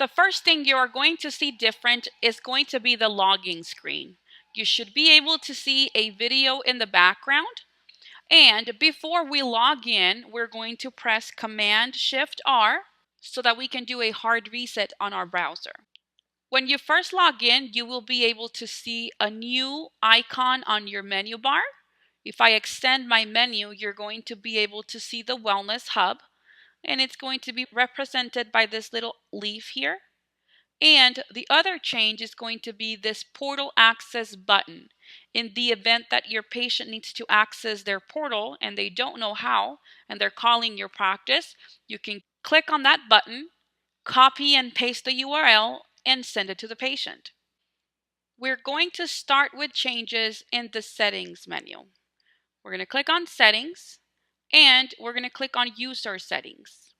The first thing you are going to see different is going to be the login screen. You should be able to see a video in the background. And before we log in, we're going to press Command-Shift-R so that we can do a hard reset on our browser. When you first log in, you will be able to see a new icon on your menu bar. If I extend my menu, you're going to be able to see the Wellness Hub, and it's going to be represented by this little leaf here. And the other change is going to be this portal access button. In the event that your patient needs to access their portal and they don't know how, and they're calling your practice, you can click on that button, copy and paste the URL, and send it to the patient. We're going to start with changes in the settings menu. We're going to click on settings, and we're going to click on user settings.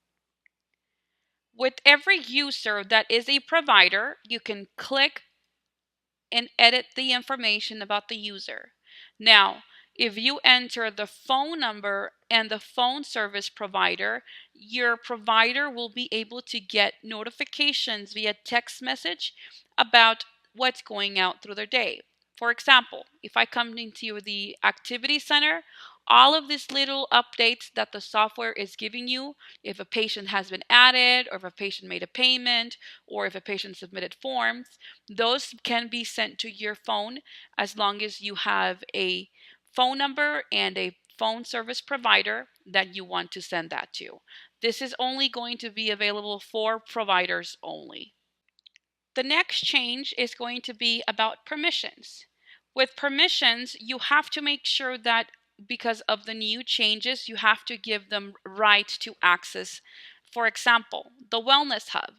With every user that is a provider, you can click and edit the information about the user. Now, if you enter the phone number and the phone service provider, your provider will be able to get notifications via text message about what's going out through their day. For example, if I come into the activity center, all of these little updates that the software is giving you, if a patient has been added, or if a patient made a payment, or if a patient submitted forms, those can be sent to your phone as long as you have a phone number and a phone service provider that you want to send that to. This is only going to be available for providers only. The next change is going to be about permissions. With permissions, you have to make sure that because of the new changes, you have to give them right to access. For example, the Wellness Hub.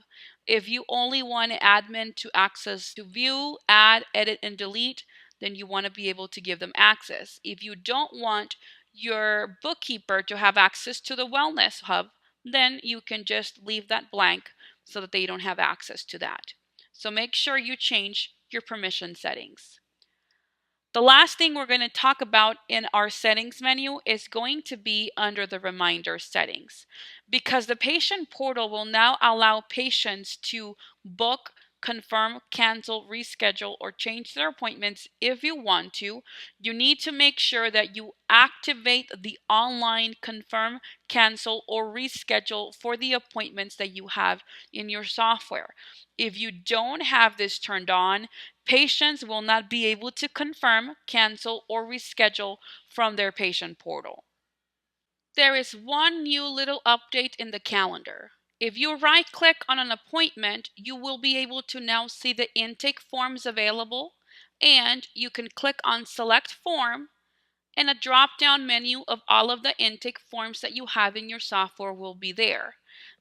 If you only want an admin to access to view, add, edit, and delete, then you want to be able to give them access. If you don't want your bookkeeper to have access to the Wellness Hub, then you can just leave that blank so that they don't have access to that. So make sure you change your permission settings. The last thing we're going to talk about in our settings menu is going to be under the reminder settings, because the patient portal will now allow patients to book, confirm, cancel, reschedule, or change their appointments if you want to. You need to make sure that you activate the online confirm, cancel, or reschedule for the appointments that you have in your software. If you don't have this turned on, patients will not be able to confirm, cancel, or reschedule from their patient portal. There is one new little update in the calendar. If you right-click on an appointment, you will be able to now see the intake forms available, and you can click on Select Form, and a drop-down menu of all of the intake forms that you have in your software will be there.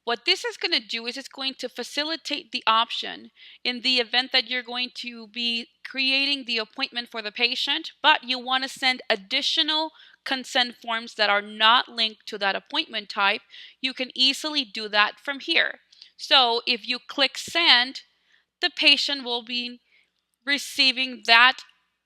What this is going to do is it's going to facilitate the option in the event that you're going to be creating the appointment for the patient, but you want to send additional consent forms that are not linked to that appointment type. You can easily do that from here. So if you click send, the patient will be receiving that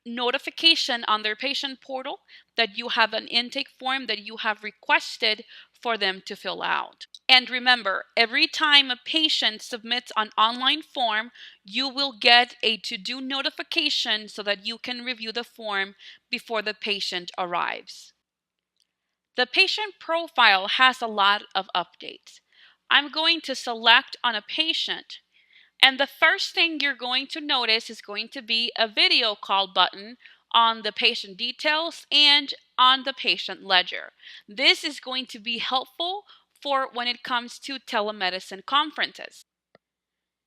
notification on their patient portal that you have an intake form that you have requested for them to fill out. And remember, every time a patient submits an online form, you will get a to-do notification so that you can review the form before the patient arrives. The patient profile has a lot of updates. I'm going to select on a patient, and the first thing you're going to notice is going to be a video call button on the patient details and on the patient ledger. This is going to be helpful for when it comes to telemedicine conferences.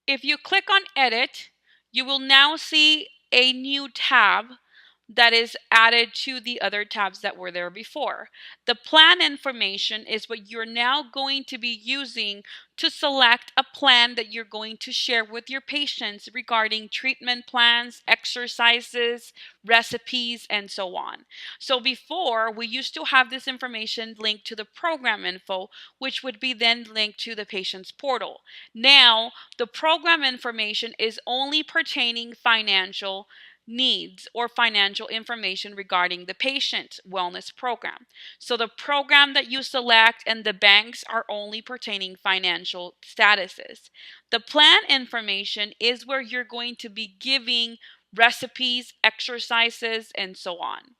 If you click on edit, you will now see a new tab that is added to the other tabs that were there before. The plan information is what you're now going to be using to select a plan that you're going to share with your patients regarding treatment plans, exercises, recipes, and so on. So before, we used to have this information linked to the program info, which would be then linked to the patient's portal. Now, the program information is only pertaining financial, needs or financial information regarding the patient wellness program. So the program that you select and the banks are only pertaining financial statuses. The plan information is where you're going to be giving recipes, exercises, and so on.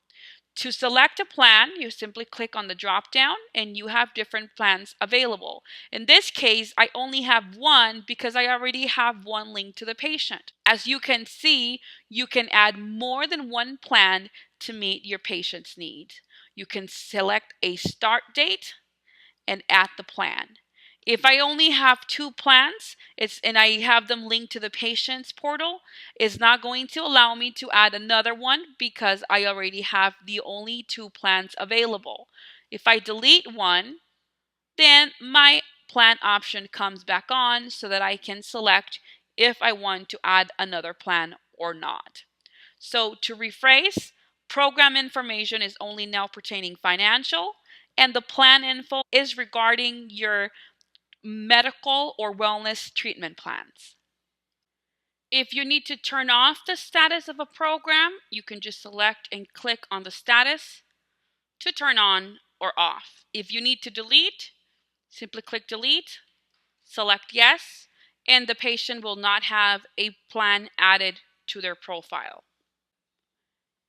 To select a plan, you simply click on the drop down and you have different plans available. In this case, I only have one because I already have one linked to the patient. As you can see, you can add more than one plan to meet your patient's needs. You can select a start date and add the plan. If I only have two plans, and I have them linked to the patient's portal, it's not going to allow me to add another one because I already have the only two plans available. If I delete one, then my plan option comes back on so that I can select if I want to add another plan or not. So to rephrase, program information is only now pertaining financial, and the plan info is regarding your medical or wellness treatment plans. If you need to turn off the status of a program, you can just select and click on the status to turn on or off. If you need to delete, simply click delete, select yes, and the patient will not have a plan added to their profile.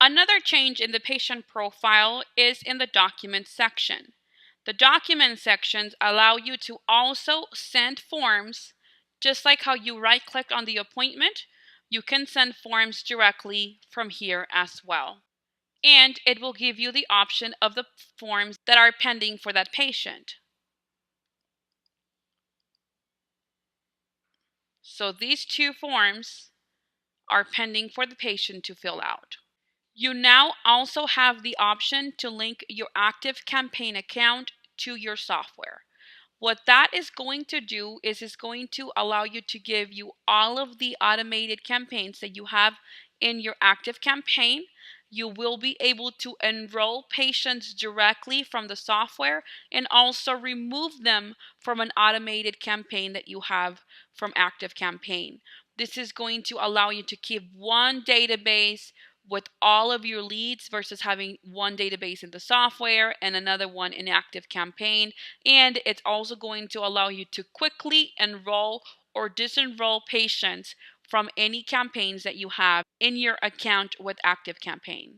Another change in the patient profile is in the document section. The document sections allow you to also send forms, just like how you right-click on the appointment, you can send forms directly from here as well. And it will give you the option of the forms that are pending for that patient. So these two forms are pending for the patient to fill out. You now also have the option to link your ActiveCampaign account to your software. What that is going to do is it's going to allow you to give you all of the automated campaigns that you have in your ActiveCampaign. You will be able to enroll patients directly from the software and also remove them from an automated campaign that you have from ActiveCampaign. This is going to allow you to keep one database with all of your leads versus having one database in the software and another one in ActiveCampaign. And it's also going to allow you to quickly enroll or disenroll patients from any campaigns that you have in your account with ActiveCampaign.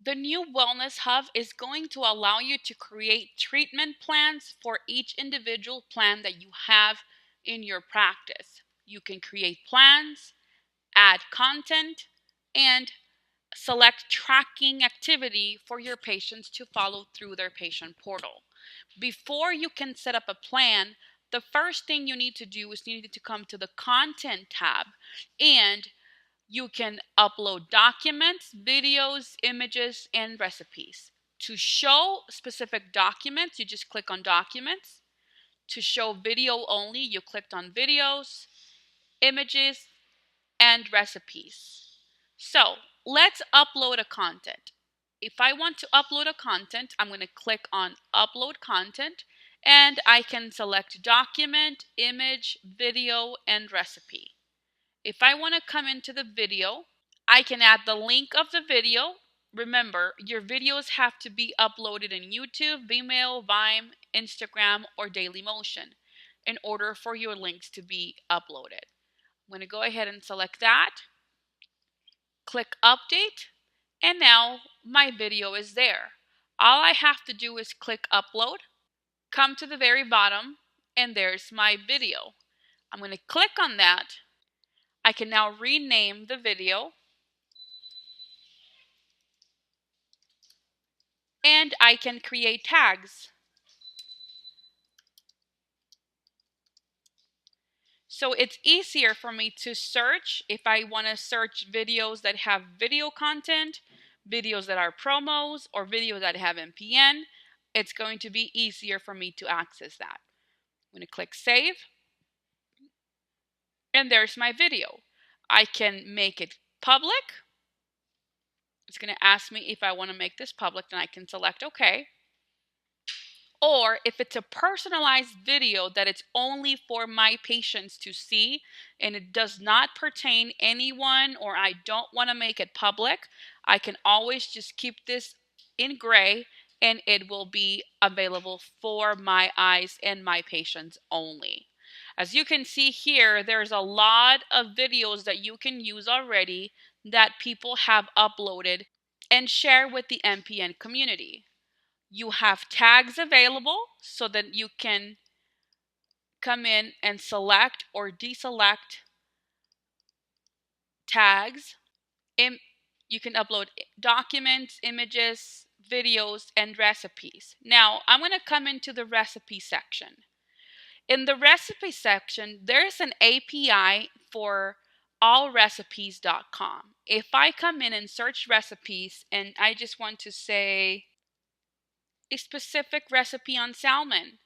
The new Wellness Hub is going to allow you to create treatment plans for each individual plan that you have in your practice. You can create plans, add content, and select tracking activity for your patients to follow through their patient portal. Before you can set up a plan, the first thing you need to do is you need to come to the Content tab, and you can upload documents, videos, images, and recipes. To show specific documents, you just click on Documents. To show video only, you clicked on Videos, Images, and Recipes. So let's upload a content. If I want to upload a content, I'm going to click on Upload Content, and I can select Document, Image, Video, and Recipe. If I want to come into the video, I can add the link of the video. Remember, your videos have to be uploaded in YouTube, Vimeo, Vine, Instagram, or Dailymotion in order for your links to be uploaded. I'm going to go ahead and select that, click Update, and now my video is there. All I have to do is click Upload, come to the very bottom, and there's my video. I'm going to click on that. I can now rename the video, and I can create tags. So it's easier for me to search if I want to search videos that have video content, videos that are promos, or videos that have MPN. It's going to be easier for me to access that. I'm going to click Save, and there's my video. I can make it public. It's going to ask me if I want to make this public, and I can select OK. Or if it's a personalized video that it's only for my patients to see and it does not pertain anyone, or I don't want to make it public, I can always just keep this in gray and it will be available for my eyes and my patients only. As you can see here, there's a lot of videos that you can use already that people have uploaded and share with the MPN community. You have tags available so that you can come in and select or deselect tags. You can upload documents, images, videos, and recipes. Now, I'm going to come into the recipe section. In the recipe section, there's an API for allrecipes.com. If I come in and search recipes and I just want to say a specific recipe on salmon,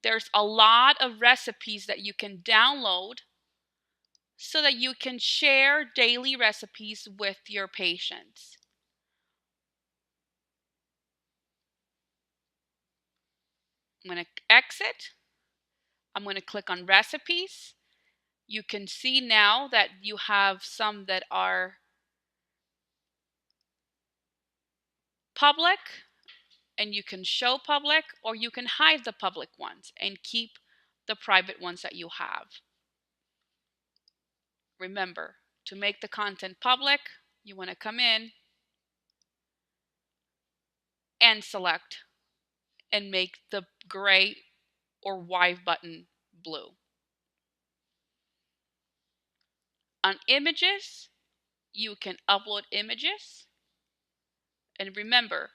there's a lot of recipes that you can download so that you can share daily recipes with your patients. I'm going to exit. I'm going to click on recipes. You can see now that you have some that are public, and you can show public, or you can hide the public ones and keep the private ones that you have. Remember, to make the content public, you want to come in and select and make the gray or Y button blue. On images, you can upload images. And remember,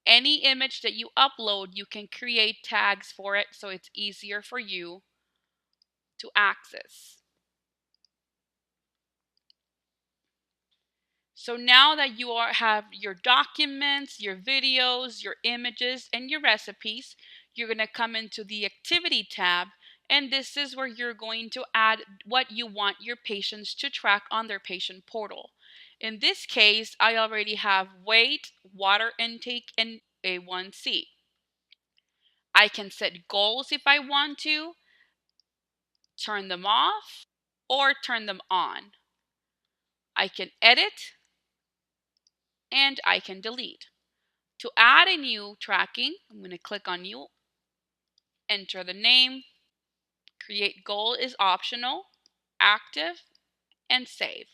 any image that you upload, you can create tags for it so it's easier for you to access. So now that you have your documents, your videos, your images, and your recipes, you're going to come into the activity tab, and this is where you're going to add what you want your patients to track on their patient portal. In this case, I already have weight, water intake, and A1C. I can set goals if I want to, turn them off, or turn them on. I can edit, and I can delete. To add a new tracking, I'm going to click on new, enter the name, create goal is optional, active, and save.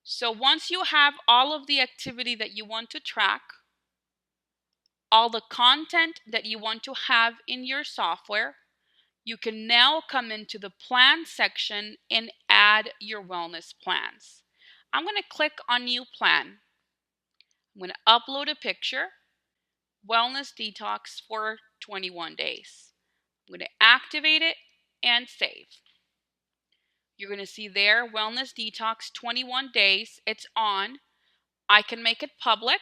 So once you have all of the activity that you want to track, all the content that you want to have in your software, you can now come into the plan section and add your wellness plans. I'm going to click on new plan. I'm going to upload a picture, wellness detox for 21 days. I'm going to activate it and save. You're going to see there, Wellness Detox 21 days. It's on. I can make it public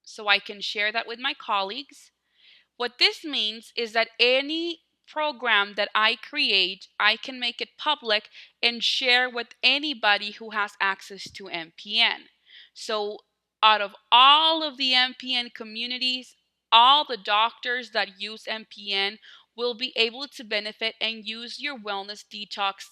so I can share that with my colleagues. What this means is that any program that I create, I can make it public and share with anybody who has access to MPN. So out of all of the MPN communities, all the doctors that use MPN will be able to benefit and use your wellness detox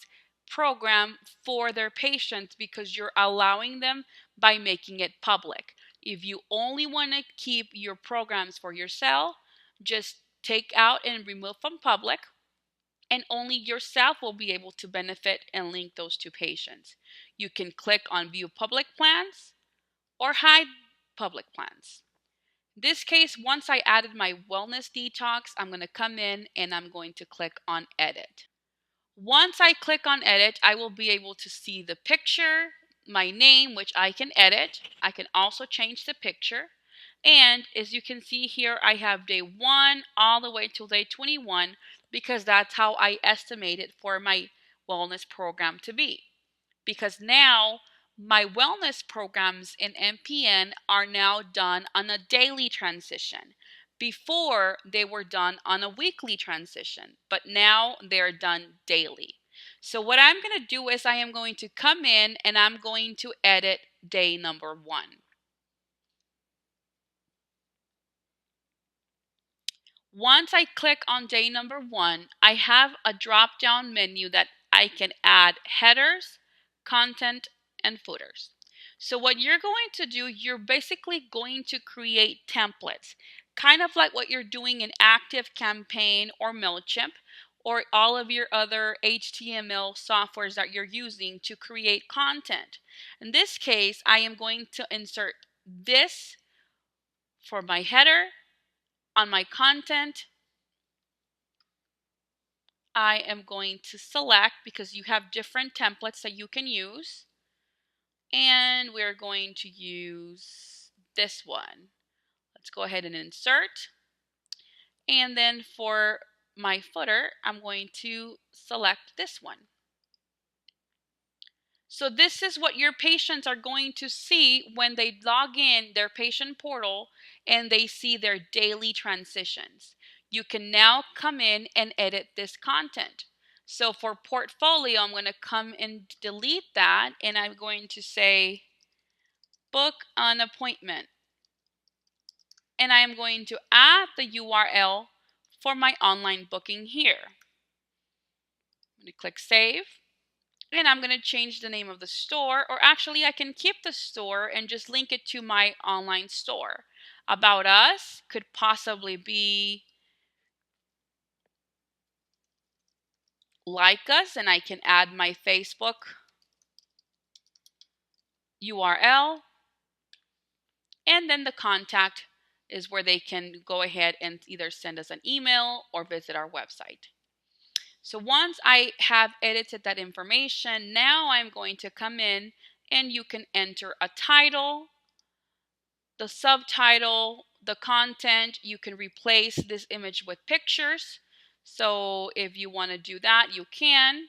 program for their patients because you're allowing them by making it public. If you only want to keep your programs for yourself, just take out and remove from public, and only yourself will be able to benefit and link those to patients. You can click on View Public Plans or Hide Public Plans. In this case, once I added my wellness detox, I'm going to come in and I'm going to click on Edit. Once I click on Edit, I will be able to see the picture, my name, which I can edit. I can also change the picture. And as you can see here, I have day 1 all the way till day 21 because that's how I estimate it for my wellness program to be. Because now my wellness programs in MPN are now done on a daily transition. Before, they were done on a weekly transition, but now they're done daily. So what I'm going to do is I am going to come in and I'm going to edit day number 1. Once I click on day number 1, I have a drop down menu that I can add headers, content, and footers. So what you're going to do, you're basically going to create templates, kind of like what you're doing in ActiveCampaign or MailChimp or all of your other HTML softwares that you're using to create content. In this case, I am going to insert this for my header. On my content, I am going to select, because you have different templates that you can use, and we're going to use this one. Let's go ahead and insert. And then for my footer, I'm going to select this one. So this is what your patients are going to see when they log in their patient portal and they see their daily transitions. You can now come in and edit this content. So for portfolio, I'm going to come and delete that, and I'm going to say book an appointment. And I am going to add the URL for my online booking here. I'm going to click save. And I'm going to change the name of the store, or actually I can keep the store and just link it to my online store. About Us could possibly be Like Us, and I can add my Facebook URL. And then the contact is where they can go ahead and either send us an email or visit our website. So once I have edited that information, now I'm going to come in and you can enter a title, the subtitle, the content. You can replace this image with pictures. So if you want to do that, you can.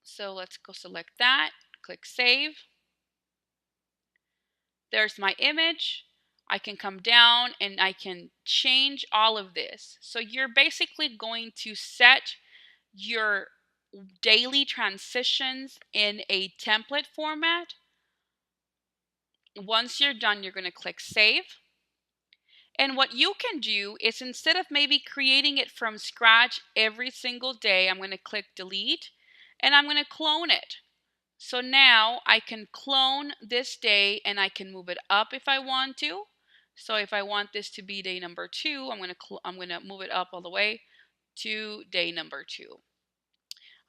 So let's go select that, click save. There's my image. I can come down and I can change all of this. So you're basically going to set your daily transitions in a template format. Once you're done, you're going to click save. And what you can do is, instead of maybe creating it from scratch every single day, I'm going to click delete and I'm going to clone it. So now I can clone this day and I can move it up if I want to. So if I want this to be day number 2, I'm going to move it up all the way to day number 2.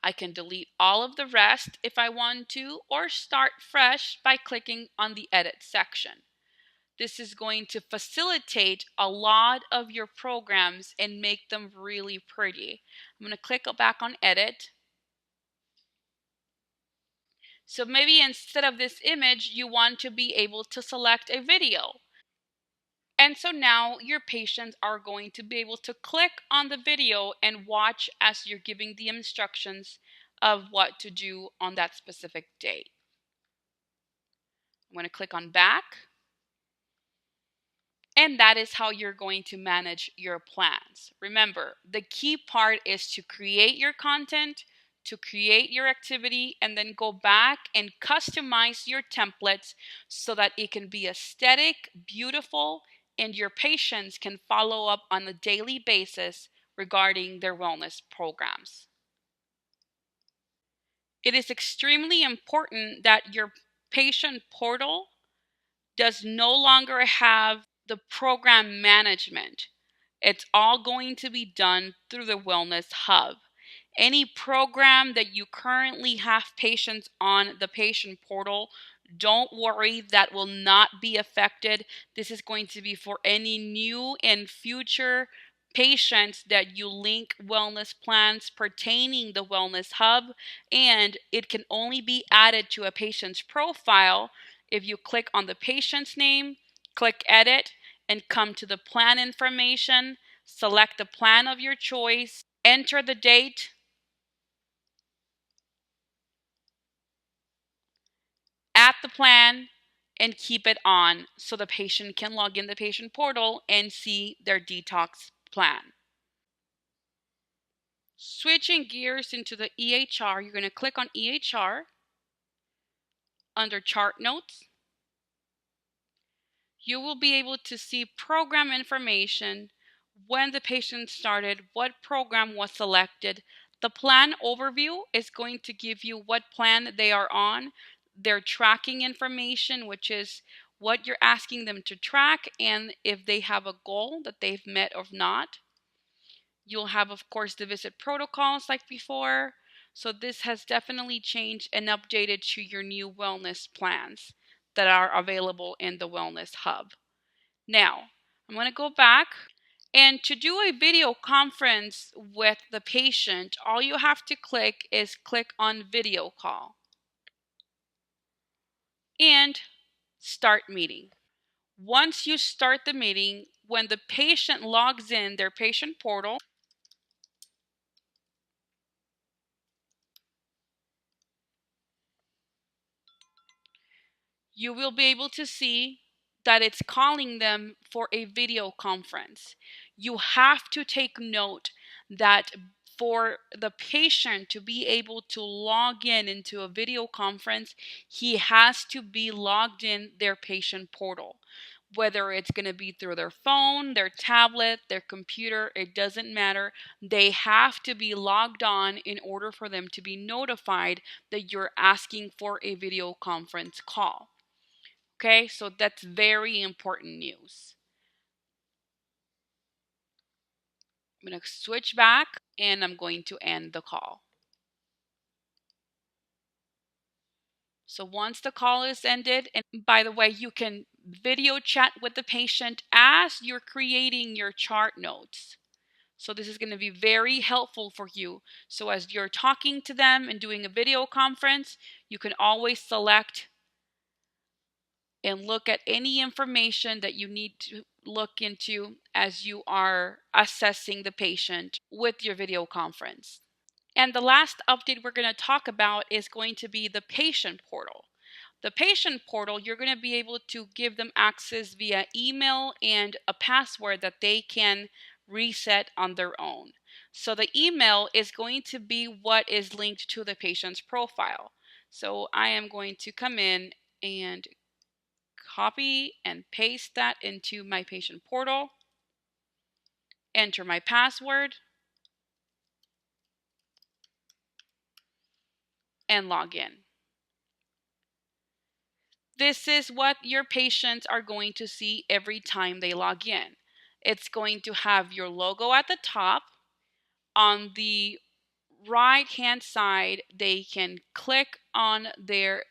I can delete all of the rest if I want to, or start fresh by clicking on the edit section. This is going to facilitate a lot of your programs and make them really pretty. I'm going to click back on edit. So maybe instead of this image, you want to be able to select a video. And so now your patients are going to be able to click on the video and watch as you're giving the instructions of what to do on that specific day. I'm going to click on back. And that is how you're going to manage your plans. Remember, the key part is to create your content, to create your activity, and then go back and customize your templates so that it can be aesthetic, beautiful, and your patients can follow up on a daily basis regarding their wellness programs. It is extremely important that your patient portal does no longer have the program management. It's all going to be done through the Wellness Hub. Any program that you currently have patients on the patient portal, don't worry, that will not be affected. This is going to be for any new and future patients that you link wellness plans pertaining the Wellness Hub, and it can only be added to a patient's profile if you click on the patient's name, click edit, and come to the plan information, select the plan of your choice, enter the date, add the plan, and keep it on so the patient can log in the patient portal and see their detox plan. Switching gears into the EHR, you're going to click on EHR. Under chart notes, you will be able to see program information, when the patient started, what program was selected. The plan overview is going to give you what plan they are on, their tracking information, which is what you're asking them to track, and if they have a goal that they've met or not. You'll have, of course, the visit protocols like before. So this has definitely changed and updated to your new wellness plans that are available in the Wellness Hub. Now, I'm going to go back. And to do a video conference with the patient, all you have to click is click on video call and start meeting. Once you start the meeting, when the patient logs in their patient portal, you will be able to see that it's calling them for a video conference. You have to take note that for the patient to be able to log in into a video conference, he has to be logged in their patient portal. Whether it's going to be through their phone, their tablet, their computer, it doesn't matter. They have to be logged on in order for them to be notified that you're asking for a video conference call. Okay, so that's very important news. I'm going to switch back and I'm going to end the call. So once the call is ended, and by the way, you can video chat with the patient as you're creating your chart notes. So this is going to be very helpful for you. So as you're talking to them and doing a video conference, you can always select and look at any information that you need to look into as you are assessing the patient with your video conference. And the last update we're going to talk about is going to be the patient portal. The patient portal, you're going to be able to give them access via email and a password that they can reset on their own. So the email is going to be what is linked to the patient's profile. So I am going to come in and copy and paste that into my patient portal, enter my password, and log in. This is what your patients are going to see every time they log in. It's going to have your logo at the top. On the right hand side, they can click on their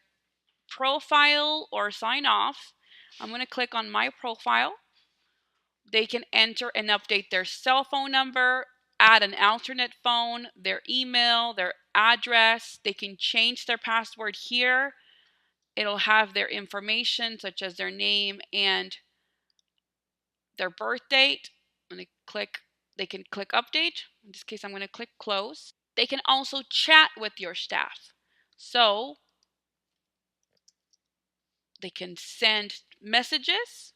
profile or sign off. I'm going to click on my profile. They can enter and update their cell phone number, add an alternate phone, their email, their address. They can change their password here. It'll have their information such as their name and their birth date. I'm going to click, they can click update. In this case, I'm going to click close. They can also chat with your staff. So they can send messages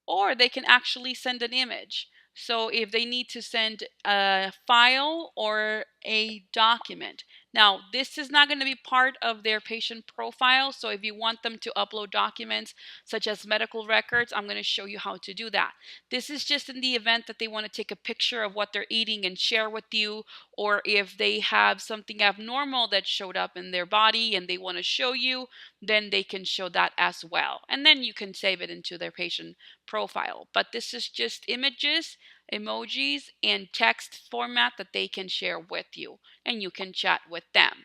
or they can actually send an image. So if they need to send a file or a document. Now, this is not going to be part of their patient profile. So if you want them to upload documents such as medical records, I'm going to show you how to do that. This is just in the event that they want to take a picture of what they're eating and share with you, or if they have something abnormal that showed up in their body and they want to show you, then they can show that as well. And then you can save it into their patient profile. But this is just images, emojis, and text format that they can share with you, and you can chat with them.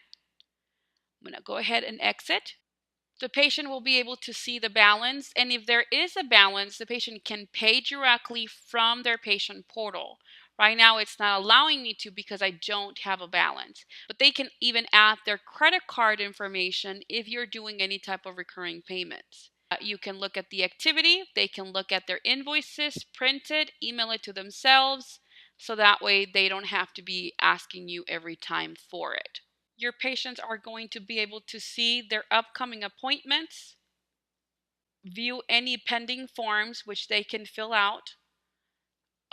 I'm going to go ahead and exit. The patient will be able to see the balance, and if there is a balance, the patient can pay directly from their patient portal. Right now, it's not allowing me to because I don't have a balance. But they can even add their credit card information if you're doing any type of recurring payments. You can look at the activity. They can look at their invoices, print it, email it to themselves, so that way they don't have to be asking you every time for it. Your patients are going to be able to see their upcoming appointments, view any pending forms which they can fill out,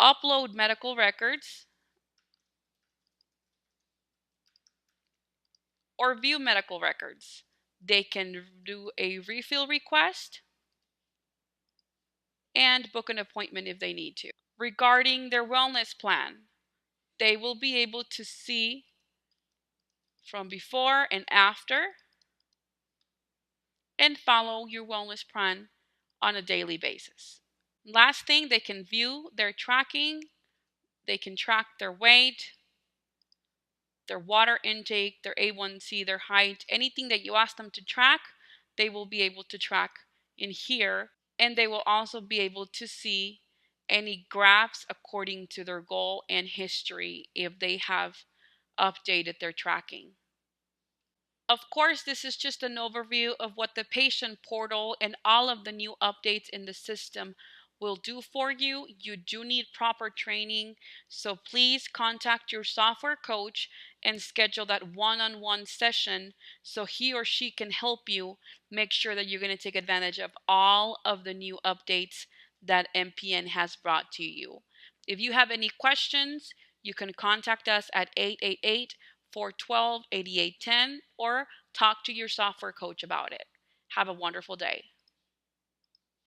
upload medical records, or view medical records. They can do a refill request and book an appointment if they need to. Regarding their wellness plan, they will be able to see from before and after and follow your wellness plan on a daily basis. Last thing, they can view their tracking, they can track their weight, their water intake, their A1C, their height, anything that you ask them to track, they will be able to track in here. And they will also be able to see any graphs according to their goal and history if they have updated their tracking. Of course, this is just an overview of what the patient portal and all of the new updates in the system will do for you. You do need proper training, so please contact your software coach and schedule that one-on-one session so he or she can help you make sure that you're going to take advantage of all of the new updates that MPN has brought to you. If you have any questions, you can contact us at 888-412-8810 or talk to your software coach about it. Have a wonderful day.